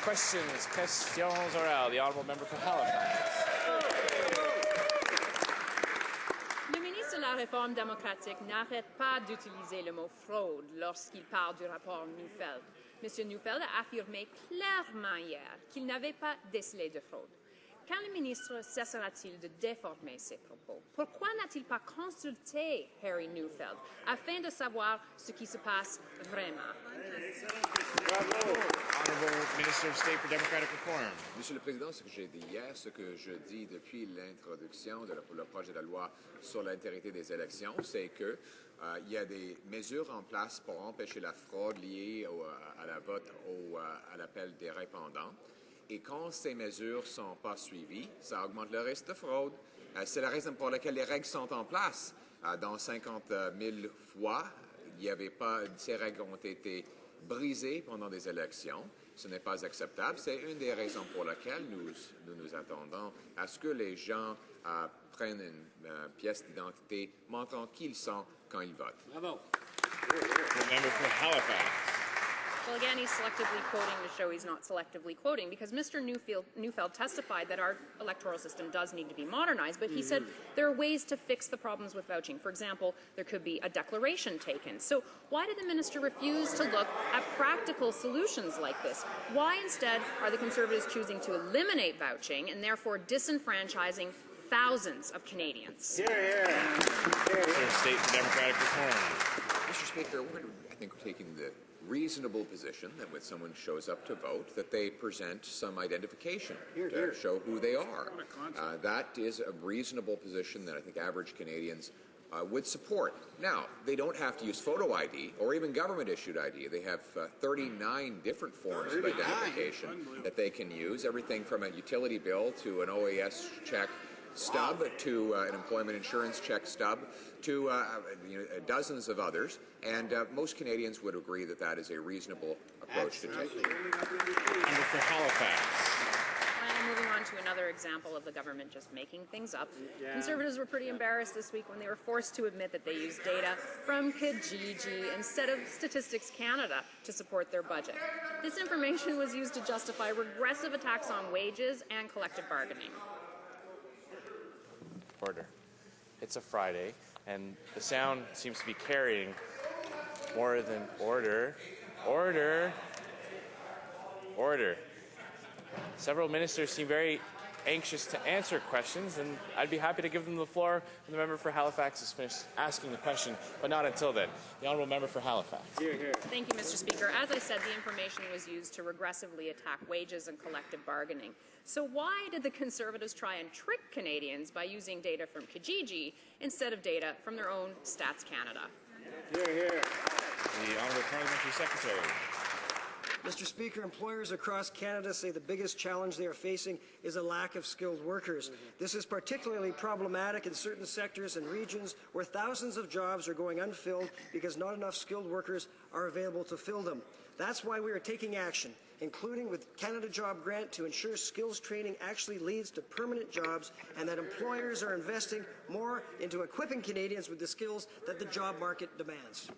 Questions orales. The honourable member for Halifax. Le ministre de la Réforme démocratique n'arrête pas d'utiliser le mot fraude lorsqu'il parle du rapport Neufeld. M. Neufeld a affirmé clairement hier qu'il n'avait pas décelé de fraude. Quand le ministre cessera-t-il de déformer ses propos? Pourquoi n'a-t-il pas consulté Harry Neufeld afin de savoir ce qui se passe vraiment? Honourable Minister of State for Democratic Reform. Monsieur le Président, ce que j'ai dit hier, ce que je dis depuis l'introduction de le projet de loi sur l'intégrité des élections, c'est que il y a des mesures en place pour empêcher la fraude liée à la vote à l'appel des répondants. Et quand ces mesures ne sont pas suivies, ça augmente le risque de fraude. C'est la raison pour laquelle les règles sont en place. Dans 50 000 fois, il n'y avait pas, ces règles ont été brisées pendant des élections. Ce n'est pas acceptable. C'est une des raisons pour lesquelles nous attendons à ce que les gens prennent une pièce d'identité montrant qui ils sont quand ils votent. Bravo. Member for Halifax. Well, again, he's selectively quoting to show he's not selectively quoting, because Mr. Neufeld testified that our electoral system does need to be modernized, but he said there are ways to fix the problems with vouching. For example, there could be a declaration taken. So why did the minister refuse to look at practical solutions like this? Why instead are the Conservatives choosing to eliminate vouching and therefore disenfranchising thousands of Canadians? State for Democratic Reform. Mr. Speaker, I think we're taking the reasonable position that when someone shows up to vote, that they present some identification to show who they are. That is a reasonable position that I think average Canadians would support. Now, they don't have to use photo ID or even government-issued ID. They have 39 different forms of identification that they can use, everything from a utility bill to an OAS check stub to an employment insurance check stub to dozens of others, and most Canadians would agree that that is a reasonable approach to take. Member for Halifax. And moving on to another example of the government just making things up. Conservatives were pretty embarrassed this week when they were forced to admit that they used data from Kijiji instead of Statistics Canada to support their budget. This information was used to justify regressive attacks on wages and collective bargaining. Order. It's a Friday, and the sound seems to be carrying more than order. Order. Order. Several ministers seem very anxious to answer questions, and I'd be happy to give them the floor when the member for Halifax has finished asking the question, but not until then. The honourable member for Halifax. Thank you, Mr. Speaker. As I said, the information was used to regressively attack wages and collective bargaining. So why did the Conservatives try and trick Canadians by using data from Kijiji instead of data from their own Stats Canada? The honourable parliamentary secretary. Mr. Speaker, employers across Canada say the biggest challenge they are facing is a lack of skilled workers. This is particularly problematic in certain sectors and regions where thousands of jobs are going unfilled because not enough skilled workers are available to fill them. That's why we are taking action, including with Canada Job Grant, to ensure skills training actually leads to permanent jobs and that employers are investing more into equipping Canadians with the skills that the job market demands.